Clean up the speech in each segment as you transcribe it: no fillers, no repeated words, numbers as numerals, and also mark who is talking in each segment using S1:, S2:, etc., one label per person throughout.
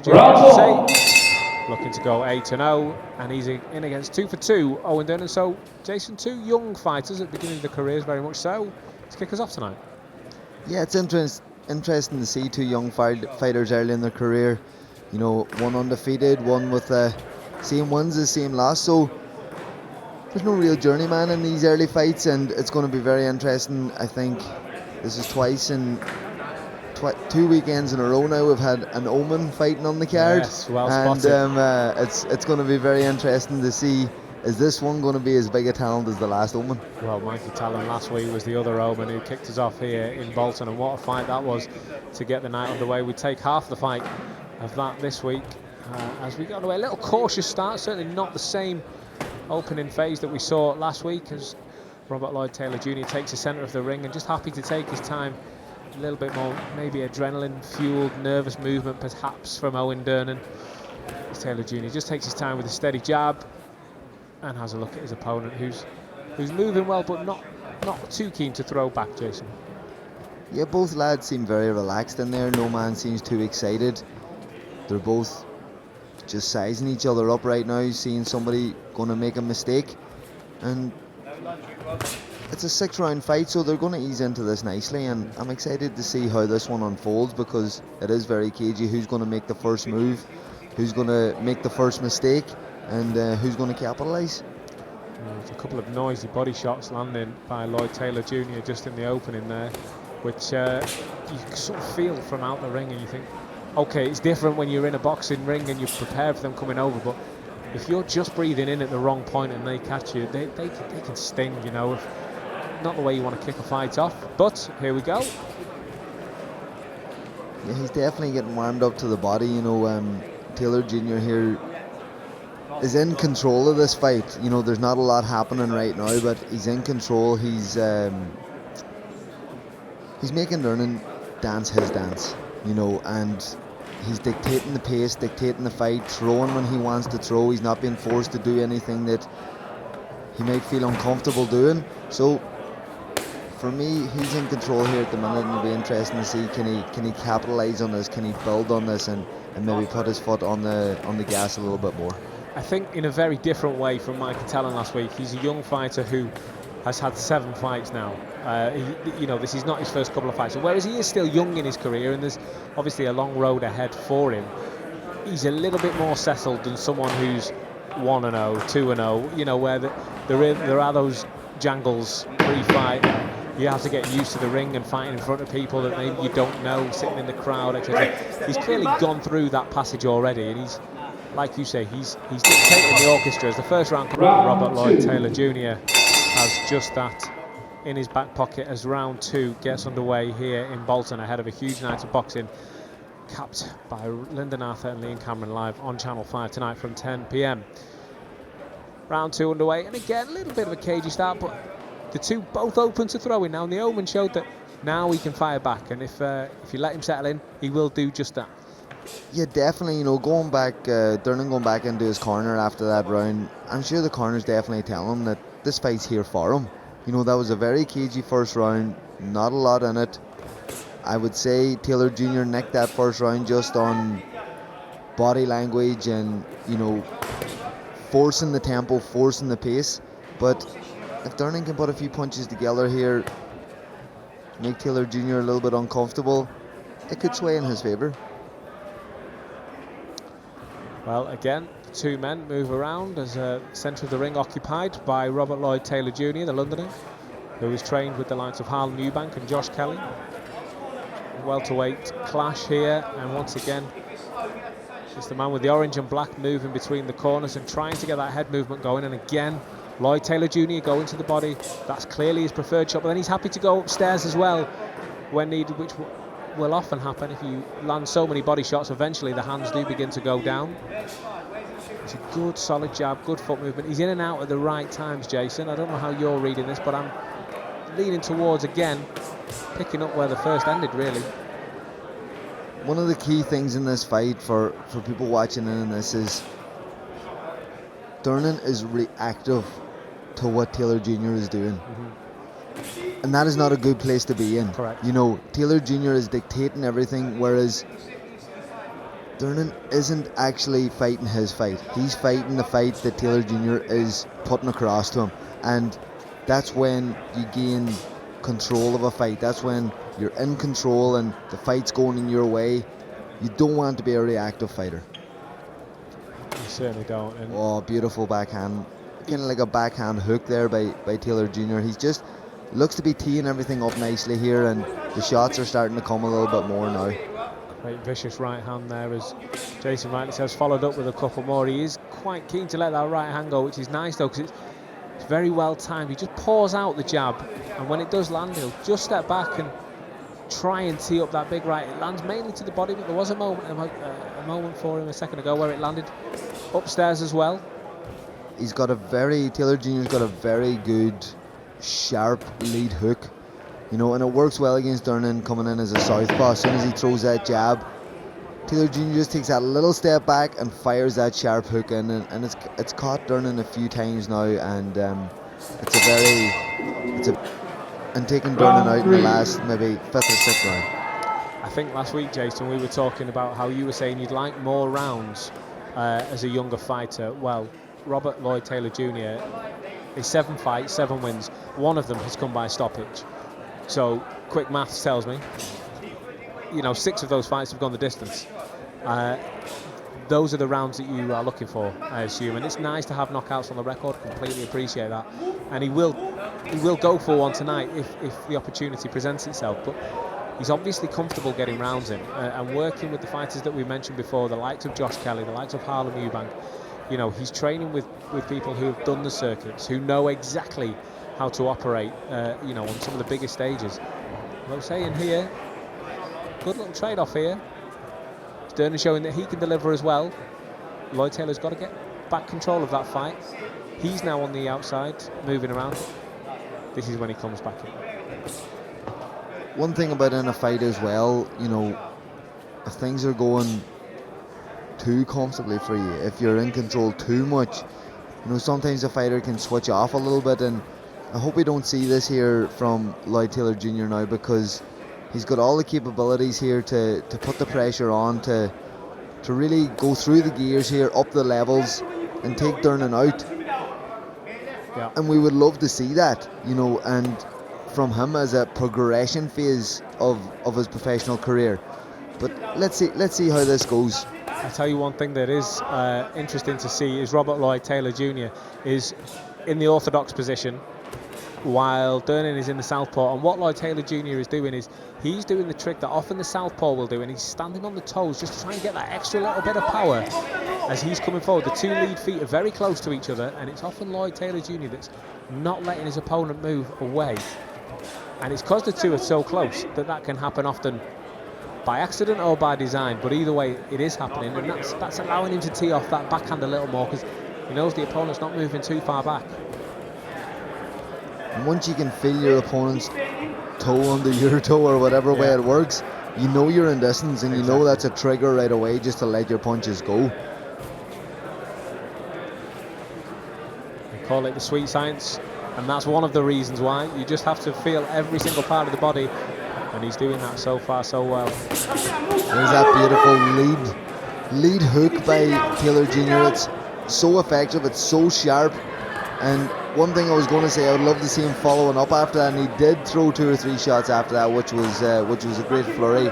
S1: Jr., I should say, looking to go 8-0, and he's in against 2 for 2, Owen Durnan. So, Jason, two young fighters at the beginning of their careers, very much so. Let's kick us off tonight.
S2: Yeah, it's interesting to see two young fighters early in their career. You know, one undefeated, one with same wins as same loss. So there's no real journeyman in these early fights, and it's going to be very interesting. I think this is twice in 2 weekends in a row now we've had an Omen fighting on the card.
S1: Yes, well
S2: and
S1: spotted.
S2: it's going to be very interesting to see, is this one going to be as big a talent as the last Omen?
S1: Well, Mikey Talon last week was the other Omen who kicked us off here in Bolton, and what a fight that was to get the night underway. We take half the fight of that this week as we got underway. A little cautious start, certainly not the same opening phase that we saw last week, as Robert Lloyd-Taylor Jr. takes the centre of the ring and just happy to take his time. A little bit more maybe adrenaline-fueled, nervous movement perhaps from Owen Durnan. Taylor Jr. just takes his time with a steady jab and has a look at his opponent, who's moving well but not too keen to throw back, Jason.
S2: Yeah, both lads seem very relaxed in there. No man seems too excited. They're both just sizing each other up right now, seeing somebody going to make a mistake. And it's a 6-round fight, so they're going to ease into this nicely, and I'm excited to see how this one unfolds, because it is very cagey. Who's going to make the first move, who's going to make the first mistake, and who's going to capitalise.
S1: There's a couple of noisy body shots landing by Lloyd-Taylor Jr. just in the opening there, which you sort of feel from out the ring, and you think, okay, it's different when you're in a boxing ring and you're prepared for them coming over, but if you're just breathing in at the wrong point and they catch you, they can sting, you know. Not the way you want to kick a fight off, but here we go.
S2: Yeah, he's definitely getting warmed up to the body, you know. Taylor Jr. here is in control of this fight. You know, there's not a lot happening right now, but he's in control. He's making Durnan dance his dance, you know, and he's dictating the pace, dictating the fight, throwing when he wants to throw. He's not being forced to do anything that he might feel uncomfortable doing. So for me, he's in control here at the minute, and it'll be interesting to see, can he capitalise on this, can he build on this, and maybe put his foot on the gas a little bit more.
S1: I think in a very different way from Mikey Talon last week. He's a young fighter who has had 7 fights now. You know, this is not his first couple of fights. So whereas he is still young in his career, and there's obviously a long road ahead for him, he's a little bit more settled than someone who's 1-0, 2-0. You know, where there are those jangles pre-fight. You have to get used to the ring and fighting in front of people that maybe you don't know, sitting in the crowd, etc. He's clearly gone through that passage already, and he's, like you say, he's dictating the orchestra. As the first round comes up, Robert Lloyd-Taylor Jr. has just that in his back pocket as round 2 gets underway here in Bolton, ahead of a huge night of boxing, capped by Lyndon Arthur and Liam Cameron live on Channel 5 tonight from 10 p.m. Round 2 underway, and again, a little bit of a cagey start, but the two both open to throwing now, and the Omen showed that now he can fire back, and if you let him settle in, he will do just that.
S2: Yeah, definitely. You know, going back, Durnan going back into his corner after that round, I'm sure the corner's definitely telling him that this fight's here for him. You know, that was a very cagey first round, not a lot in it. I would say Taylor Jr. nicked that first round just on body language and, you know, forcing the tempo, forcing the pace, but if Durnan can put a few punches together here, make Taylor Jr. a little bit uncomfortable, it could sway in his favour.
S1: Well, again, the two men move around as centre of the ring occupied by Robert Lloyd-Taylor Jr., the Londoner, who is trained with the likes of Harlan Eubank and Josh Kelly. Welterweight clash here, and once again, it's the man with the orange and black moving between the corners and trying to get that head movement going, and again, Lloyd-Taylor Jr. going to the body. That's clearly his preferred shot, but then he's happy to go upstairs as well when needed, which will often happen if you land so many body shots. Eventually the hands do begin to go down. It's a good solid jab, good foot movement. He's in and out at the right times, Jason. I don't know how you're reading this, but I'm leaning towards, again, picking up where the first ended, really.
S2: One of the key things in this fight for people watching in this is Durnan is reactive to what Taylor Jr. is doing. And that is not a good place to be in.
S1: Correct.
S2: You know, Taylor Jr. is dictating everything, whereas Durnan isn't actually fighting his fight. He's fighting the fight that Taylor Jr. is putting across to him. And that's when you gain control of a fight. That's when you're in control and the fight's going in your way. You don't want to be a reactive fighter.
S1: You certainly don't. And
S2: oh, beautiful backhand. Kind of like a backhand hook there by Taylor Jr. He's just looks to be teeing everything up nicely here, and the shots are starting to come a little bit more now.
S1: Great vicious right hand there, as Jason rightly says, followed up with a couple more. He is quite keen to let that right hand go, which is nice though, because it's very well timed. He just pours out the jab, and when it does land, he'll just step back and try and tee up that big right. It lands mainly to the body, but there was a moment for him a second ago where it landed upstairs as well.
S2: Taylor Jr.'s got a very good, sharp lead hook, you know, and it works well against Durnan coming in as a southpaw. As soon as he throws that jab, Taylor Jr. just takes that little step back and fires that sharp hook in, and it's caught Durnan a few times now, and and taking Durnan out in the last maybe 5th or 6th round.
S1: I think last week, Jason, we were talking about how you were saying you'd like more rounds as a younger fighter. Well, Robert Lloyd-Taylor Jr. is 7 fights, 7 wins. 1 of them has come by stoppage. So quick maths tells me, you know, 6 of those fights have gone the distance. Those are the rounds that you are looking for, I assume. And it's nice to have knockouts on the record. Completely appreciate that. And he will go for one tonight if the opportunity presents itself. But he's obviously comfortable getting rounds in and working with the fighters that we mentioned before, the likes of Josh Kelly, the likes of Harlem Eubank. You know, he's training with people who have done the circuits, who know exactly how to operate, you know, on some of the biggest stages. I'm saying here, good little trade-off here. Durnan showing that he can deliver as well. Lloyd-Taylor's got to get back control of that fight. He's now on the outside, moving around. This is when he comes back in.
S2: One thing about in a fight as well, you know, if things are going too comfortably for you, if you're in control too much, you know, sometimes a fighter can switch off a little bit, and I hope we don't see this here from Lloyd-Taylor Jr. now, because he's got all the capabilities here to put the pressure on, to really go through the gears here, up the levels, and take Durnan out.
S1: Yeah.
S2: And we would love to see that, you know, and from him as a progression phase of his professional career. But let's see how this goes.
S1: I'll tell you one thing that is interesting to see is Robert Lloyd-Taylor Jr. is in the orthodox position while Durnan is in the southpaw, and what Lloyd-Taylor Jr. is doing is he's doing the trick that often the southpaw will do, and he's standing on the toes just to try and get that extra little bit of power as he's coming forward. The 2 lead feet are very close to each other, and it's often Lloyd-Taylor Jr. that's not letting his opponent move away, and it's because the 2 are so close that can happen often by accident or by design, but either way it is happening, and that's allowing him to tee off that backhand a little more, because he knows the opponent's not moving too far back.
S2: And once you can feel your opponent's toe under your toe, or whatever way it works, you know you're in distance, and you know that's a trigger right away just to let your punches go.
S1: They call it the sweet science, and that's one of the reasons why. You just have to feel every single part of the body, and he's doing that so far so well.
S2: There's that beautiful lead hook by Taylor Jr. It's so effective, it's so sharp, and one thing I was going to say, I would love to see him following up after that, and he did throw 2 or 3 shots after that, which was a great flurry.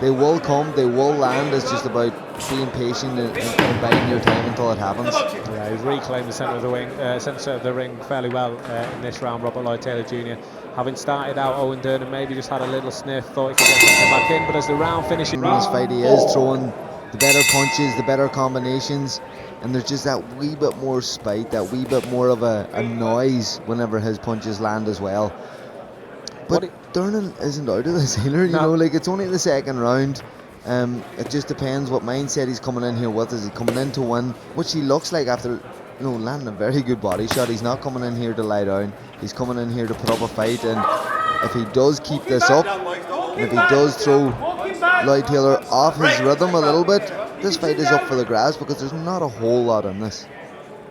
S2: They will come, they will land. It's just about being patient and biding your time until it happens.
S1: Yeah, he's reclaimed the centre of the ring fairly well in this round, Robert Lloyd-Taylor Jr. Having started out, Owen Durnan maybe just had a little sniff, thought he could get something back in, but as the round finishes,
S2: in this fight he is throwing the better punches, the better combinations, and there's just that wee bit more spite, that wee bit more of a noise whenever his punches land as well. But Durnan isn't out of this either, you know, like it's only the 2nd round. It just depends what mindset he's coming in here with. Is he coming in to win, which he looks like after, you know, landing a very good body shot. He's not coming in here to lie down, he's coming in here to put up a fight, and if he does keep this up, and if he does throw Lloyd-Taylor off his rhythm a little bit, this fight is up for the grabs, because there's not a whole lot in this.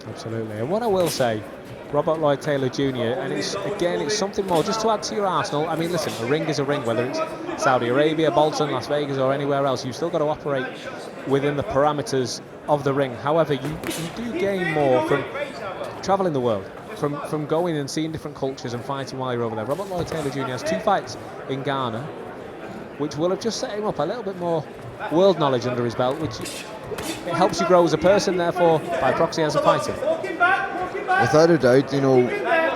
S1: Absolutely. And what I will say Robert Lloyd-Taylor Jr. And it's something more, just to add to your arsenal. I mean, listen, a ring is a ring, whether it's Saudi Arabia, Bolton, Las Vegas, or anywhere else. You've still got to operate within the parameters of the ring. However, you do gain more from traveling the world, from going and seeing different cultures and fighting while you're over there. Robert Lloyd-Taylor Jr. has 2 fights in Ghana, which will have just set him up a little bit more world knowledge under his belt, which it helps you grow as a person, therefore by proxy as a fighter.
S2: Without a doubt, you know,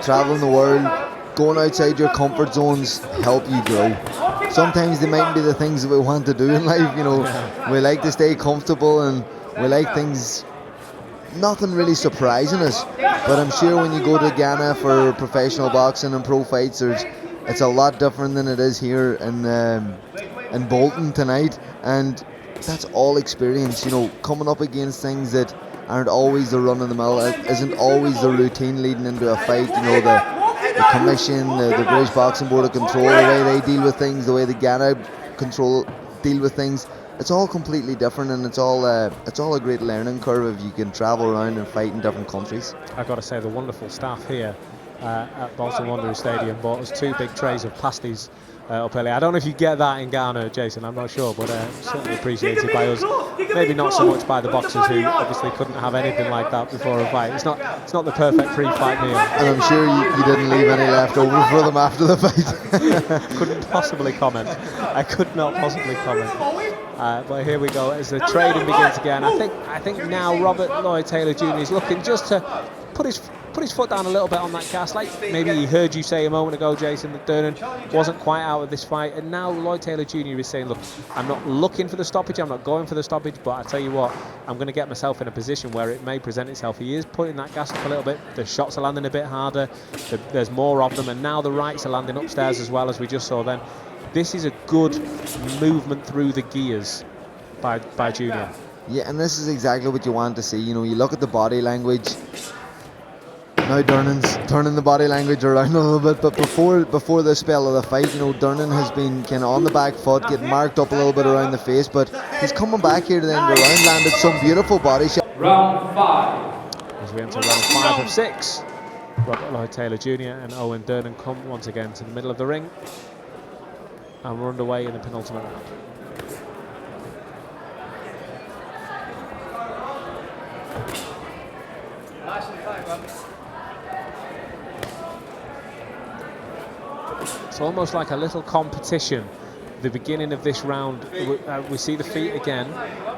S2: traveling the world, going outside your comfort zones help you grow. Sometimes they mightn't be the things that we want to do in life, you know. We like to stay comfortable and we like things, nothing really surprising us. But I'm sure when you go to Ghana for professional boxing and pro fights, it's a lot different than it is here in Bolton tonight. And that's all experience, you know, coming up against things that aren't always the run of the mill, isn't always the routine leading into a fight. You know, the commission, the British Boxing Board of Control, the way they deal with things, the way the Ghana control deal with things, it's all completely different, and it's all a great learning curve if you can travel around and fight in different countries.
S1: I've got to say, the wonderful staff here at Bolton Wanderers Stadium bought us 2 big trays of pasties up early. I don't know if you get that in Ghana, Jason, I'm not sure, but certainly appreciated by us. Maybe not so much by the boxers, who obviously couldn't have anything like that before a fight. It's not the perfect pre-fight meal.
S2: And I'm sure you didn't leave any left over for them after the fight.
S1: Couldn't possibly comment. I could not possibly comment. But here we go as the trading begins again. I think now Robert Lloyd-Taylor Jr. is looking just to put his foot down a little bit on that gas. Like maybe he heard you say a moment ago, Jason, that Durnan wasn't quite out of this fight, and now Lloyd-Taylor Jr. is saying, look, I'm not looking for the stoppage, I'm not going for the stoppage, but I tell you what, I'm going to get myself in a position where it may present itself. He is putting that gas up a little bit, the shots are landing a bit harder, there's more of them, and now the rights are landing upstairs as well, as we just saw then. This is a good movement through the gears by Junior.
S2: Yeah, and this is exactly what you want to see. You know, you look at the body language. Now Durnan's turning the body language around a little bit, but before the spell of the fight, you know, Durnan has been kind of on the back foot, getting marked up a little bit around the face, but he's coming back here to the end of the round, landed some beautiful body shots.
S3: Round 5.
S1: As we enter round 5 of 6, Robert Lloyd-Taylor Jr. and Owen Durnan come once again to the middle of the ring, and we're underway in the penultimate round. It's almost like a little competition. The beginning of this round, we see the feet again,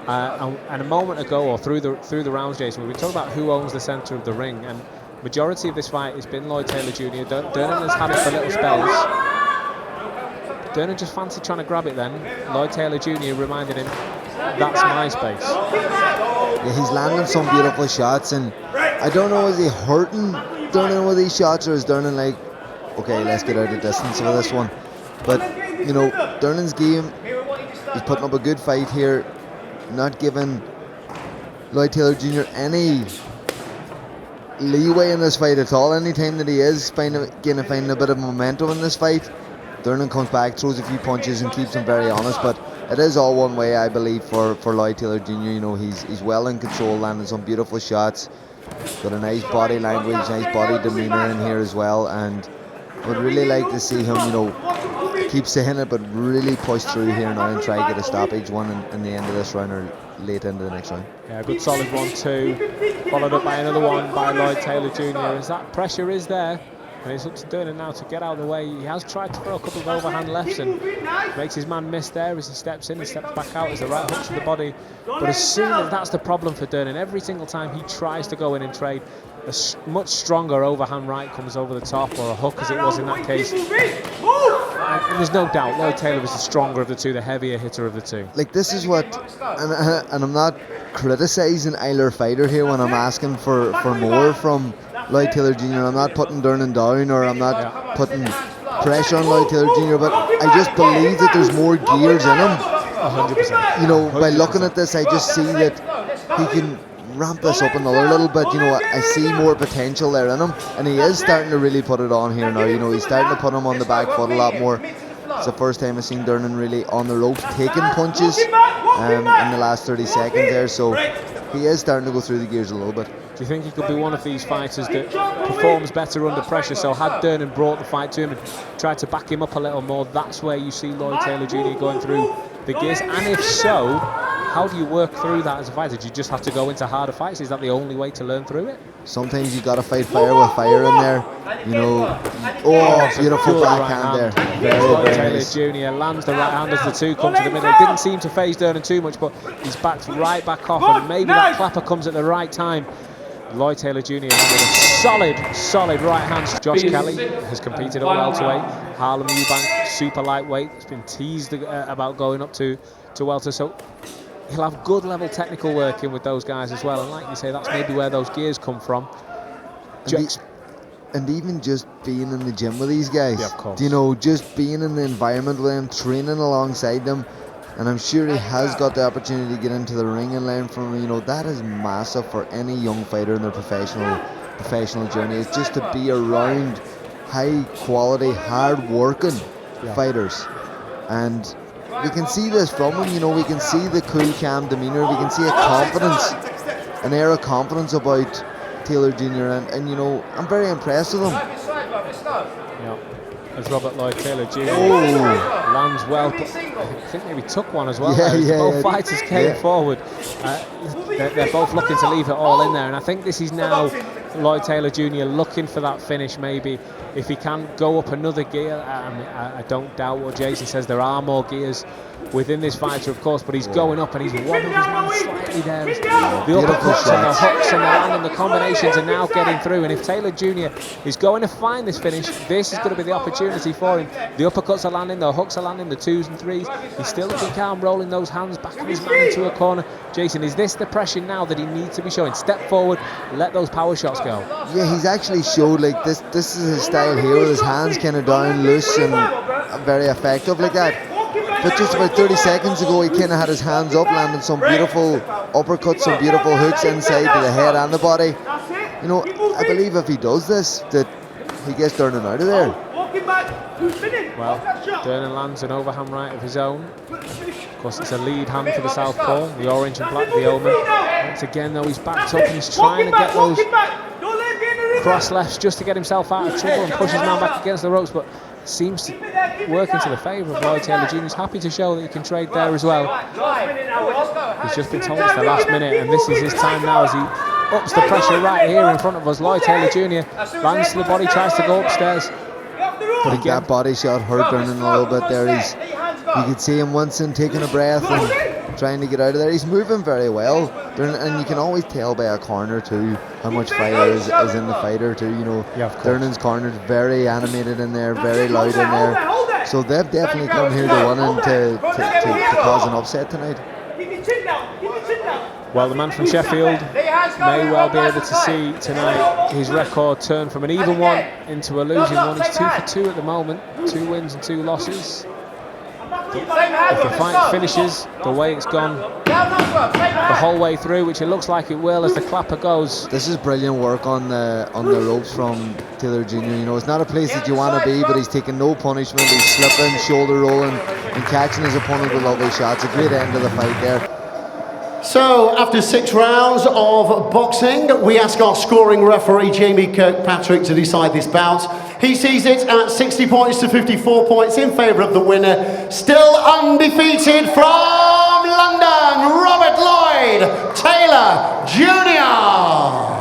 S1: and a moment ago, or through the rounds, Jason, we talked about who owns the centre of the ring, and majority of this fight has been Lloyd-Taylor Jr. Durnan has had it for little spells. Durnan just fancied trying to grab it then. Lloyd-Taylor Jr. reminded him, that's my space.
S2: Yeah, he's landing some beautiful shots, and I don't know, is he hurting Durnan with these shots, or is Durnan like, okay, let's get out of distance for this one? But, you know, Durnan's game, he's putting up a good fight here, not giving Lloyd-Taylor Jr. any leeway in this fight at all. Anytime that he is finding a bit of momentum in this fight, Durnan comes back, throws a few punches and keeps him very honest, but it is all one way, I believe, for Lloyd-Taylor Jr. You know, he's well in control, landing some beautiful shots, got a nice body language, nice body demeanour in here as well, and would really like to see him, you know, keep saying it, but really push through here now and try to get a stoppage one in the end of this round or late into the next round.
S1: Yeah, good solid 1-2, followed up by another one by Lloyd-Taylor Jr. As that pressure is there, and it's up to Durnan now to get out of the way. He has tried to throw a couple of overhand lefts and makes his man miss there as he steps in and steps back out as the right hook to the body. But as soon as that's the problem for Durnan, every single time he tries to go in and trade, a much stronger overhand right comes over the top, or a hook as it was in that case. And there's no doubt Lloyd-Taylor was the stronger of the two, the heavier hitter of the two.
S2: Like, this is what, and I'm not criticising either fighter here when I'm asking for more from Lloyd-Taylor Jr. I'm not putting Durnan down, or I'm not putting pressure on Lloyd-Taylor Jr., but I just believe that there's more gears in him.
S1: 100%.
S2: You know, by looking at this, I just see that he can ramp this up another little bit. You know, I see more potential there in him, and he is starting to really put it on here now. You know, he's starting to put him on the back foot a lot more. It's the first time I've seen Durnan really on the ropes taking punches in the last 30 seconds there, so he is starting to go through the gears a little bit.
S1: Do you think he could be one of these fighters that performs better under pressure? So had Durnan brought the fight to him and tried to back him up a little more, that's where you see Lloyd-Taylor Jr. going through the gears? And if so, how do you work through that as a fighter? Do you just have to go into harder fights? Is that the only way to learn through it?
S2: Sometimes you got to fight fire with fire in there. You know, oh, beautiful backhand there. Very,
S1: Lloyd-Taylor
S2: nice.
S1: Jr. lands the right hand as the two come to the middle. It didn't seem to phase Durnan too much, but he's backed right back off, and maybe that clapper comes at the right time. Lloyd-Taylor Jr. with a solid right hand. Josh Kelly has competed at welterweight. Harlem Eubank, super lightweight. It's been teased about going up to welter, so he'll have good level technical work in with those guys as well. And like you say, that's maybe where those gears come from.
S2: And even just being in the gym with these guys,
S1: yeah, of course.
S2: You know, just being in the environment with them, training alongside them, and I'm sure he has got the opportunity to get into the ring and learn from them. You know, that is massive for any young fighter in their professional journey. It's just to be around high quality, hard working fighters, and we can see this from him. You know, we can see the cool, calm demeanour. We can see a confidence, an air of confidence about Taylor Jr. and you know, I'm very impressed with him.
S1: Yeah. As Robert Lloyd-Taylor Jr.
S2: Oh.
S1: lands well, but I think maybe took one as well.
S2: Yeah,
S1: Both fighters came forward. They're both looking to leave it all in there, and I think this is now Lloyd-Taylor Jr. looking for that finish. Maybe if he can go up another gear. I don't doubt what Jason says. There are more gears within this fighter, of course, but he's going up and he's wobbling his man slightly there. The uppercuts and the hooks and the land and the combinations are now getting through, and if Taylor Jr. is going to find this finish, this is going to be the opportunity for him. The uppercuts are landing, the hooks are landing, the 2s and 3s. He's still looking calm, rolling those hands back of his man into a corner. Jason, is this the pressure now that he needs to be showing? Step forward, let those power shots go.
S2: Yeah, he's actually showed like this is his style here, with his hands kind of down loose and very effective like that. But just about 30 seconds ago, he kind of had his hands up, landing some beautiful uppercuts, some beautiful hooks inside to the head and the body. You know, I believe if he does this, that he gets Durnan out of there.
S1: Well, Durnan lands an overhand right of his own. Of course, it's a lead hand for the southpaw, the orange and black, the Omen. Once again, though, he's backed up and he's trying to get those cross lefts just to get himself out of trouble and push his man back against the ropes, but seems to work into the favour of Lloyd-Taylor Jr. He's happy to show that he can trade there as well. He's just been told it's the last minute, and this is his time now as he ups the pressure right here in front of us. Lloyd-Taylor Jr. lands to the body, tries to go upstairs.
S2: But again, that body shot hurt Durnan a little bit there. You could see him once in taking a breath and trying to get out of there. He's moving very well, and you can always tell by a corner too how much fire is in the fighter too. You know, Durnan's corner's very animated in there, very loud in there. So they've definitely come here to win and to cause an upset tonight.
S1: Well, the man from Sheffield may well be able to see tonight his record turn from an even one into a losing one. He's 2 for 2 at the moment, 2 wins and 2 losses. If the fight finishes the way it's gone the whole way through, which it looks like it will as the clapper goes.
S2: This is brilliant work on the ropes from Taylor Jr. You know, it's not a place that you want to be, but he's taking no punishment. He's slipping, shoulder rolling, and catching his opponent with lovely shots. A great end of the fight there.
S4: So, after 6 rounds of boxing, we ask our scoring referee, Jamie Kirkpatrick, to decide this bout. He sees it at 60 points to 54 points in favour of the winner. Still undefeated from London, Robert Lloyd-Taylor Jr.